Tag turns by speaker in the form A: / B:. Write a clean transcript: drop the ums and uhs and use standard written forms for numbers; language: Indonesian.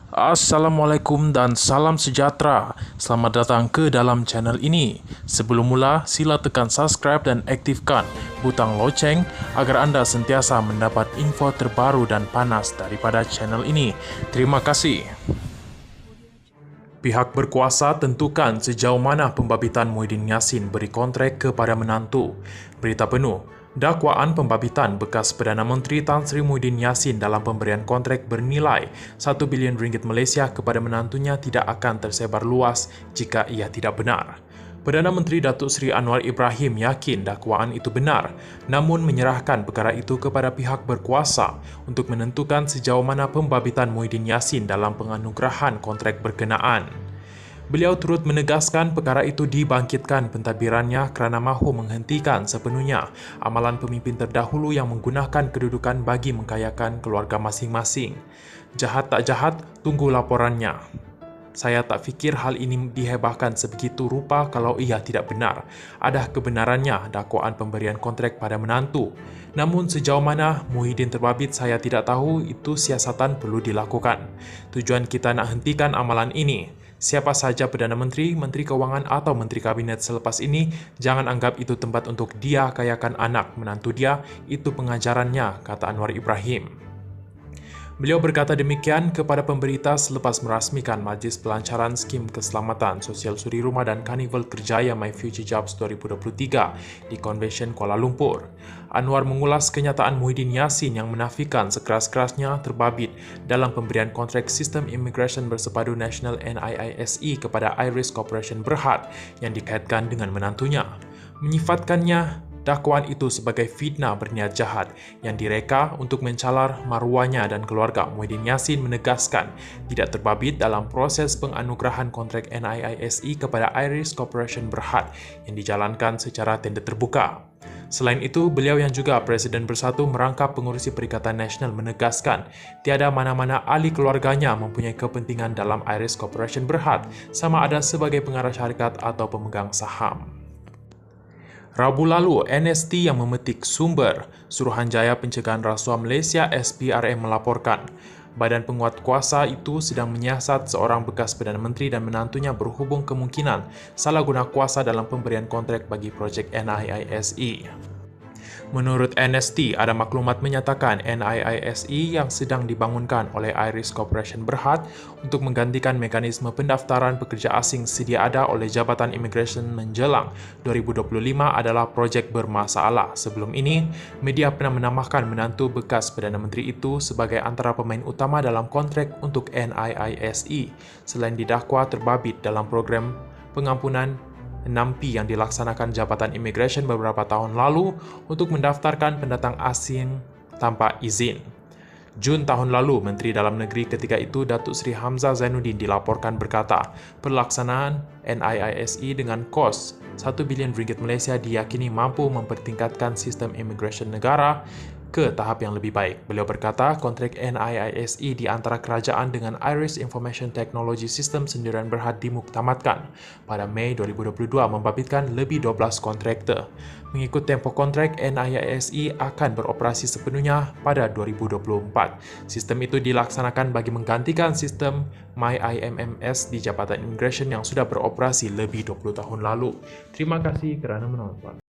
A: Assalamualaikum dan salam sejahtera. Selamat datang ke dalam channel ini. Sebelum mula, sila tekan subscribe dan aktifkan butang loceng agar anda sentiasa mendapat info terbaru dan panas daripada channel ini. Terima kasih. Pihak berkuasa tentukan sejauh mana pembabitan Muhyiddin Yassin beri kontrak kepada menantu. Berita penuh. Dakwaan pembabitan bekas Perdana Menteri Tan Sri Muhyiddin Yassin dalam pemberian kontrak bernilai 1 bilion ringgit Malaysia kepada menantunya tidak akan tersebar luas jika ia tidak benar. Perdana Menteri Datuk Seri Anwar Ibrahim yakin dakwaan itu benar, namun menyerahkan perkara itu kepada pihak berkuasa untuk menentukan sejauh mana pembabitan Muhyiddin Yassin dalam penganugerahan kontrak berkenaan. Beliau turut menegaskan perkara itu dibangkitkan pentadbirannya kerana mahu menghentikan sepenuhnya amalan pemimpin terdahulu yang menggunakan kedudukan bagi mengkayakan keluarga masing-masing. Jahat tak jahat, tunggu laporannya. Saya tak fikir hal ini dihebahkan sebegitu rupa kalau ia tidak benar. Ada kebenarannya dakwaan pemberian kontrak pada menantu. Namun sejauh mana Muhyiddin terbabit saya tidak tahu, itu siasatan perlu dilakukan. Tujuan kita nak hentikan amalan ini. Siapa saja Perdana Menteri, Menteri Kewangan atau Menteri Kabinet selepas ini, jangan anggap itu tempat untuk dia kayakan anak menantu dia, itu pengajarannya, kata Anwar Ibrahim. Beliau berkata demikian kepada pemberita selepas merasmikan Majlis Pelancaran Skim Keselamatan Sosial Suri Rumah dan Karnival Kerjaya My Future Jobs 2023 di Convention Kuala Lumpur. Anwar mengulas kenyataan Muhyiddin Yassin yang menafikan sekeras-kerasnya terbabit dalam pemberian kontrak Sistem Imigresen Bersepadu Nasional NIISE kepada Iris Corporation Berhad yang dikaitkan dengan menantunya. Menyifatkannya dakwaan itu sebagai fitnah berniat jahat yang direka untuk mencalar maruahnya dan keluarga. Muhyiddin Yassin menegaskan tidak terbabit dalam proses penganugerahan kontrak NIISE kepada Iris Corporation Berhad yang dijalankan secara tender terbuka. Selain itu, beliau yang juga Presiden Bersatu Merangkap Pengurusi Perikatan Nasional menegaskan tiada mana-mana ahli keluarganya mempunyai kepentingan dalam Iris Corporation Berhad, sama ada sebagai pengarah syarikat atau pemegang saham. Rabu lalu, NST yang memetik sumber Suruhanjaya Pencegahan Rasuah Malaysia SPRM melaporkan badan penguat kuasa itu sedang menyiasat seorang bekas Perdana Menteri dan menantunya berhubung kemungkinan salah guna kuasa dalam pemberian kontrak bagi projek NIISE. Menurut NST, ada maklumat menyatakan NIISE yang sedang dibangunkan oleh Iris Corporation Berhad untuk menggantikan mekanisme pendaftaran pekerja asing sedia ada oleh Jabatan Imigresen menjelang 2025 adalah projek bermasalah. Sebelum ini, media pernah menambahkan menantu bekas Perdana Menteri itu sebagai antara pemain utama dalam kontrak untuk NIISE selain didakwa terbabit dalam program pengampunan 6P yang dilaksanakan Jabatan Imigresen beberapa tahun lalu untuk mendaftarkan pendatang asing tanpa izin. Jun tahun lalu, Menteri Dalam Negeri ketika itu Datuk Seri Hamzah Zainuddin dilaporkan berkata, pelaksanaan NIISE dengan kos 1 bilion ringgit Malaysia diyakini mampu mempertingkatkan sistem imigresen negara ke tahap yang lebih baik. Beliau berkata, kontrak NIISE di antara kerajaan dengan Iris Information Technology System Sendirian Berhad dimuktamadkan pada Mei 2022 membabitkan lebih 12 kontraktor. Mengikut tempoh kontrak, NIISE akan beroperasi sepenuhnya pada 2024. Sistem itu dilaksanakan bagi menggantikan sistem MyIMMS di Jabatan Imigresen yang sudah beroperasi lebih 20 tahun lalu. Terima kasih kerana menonton.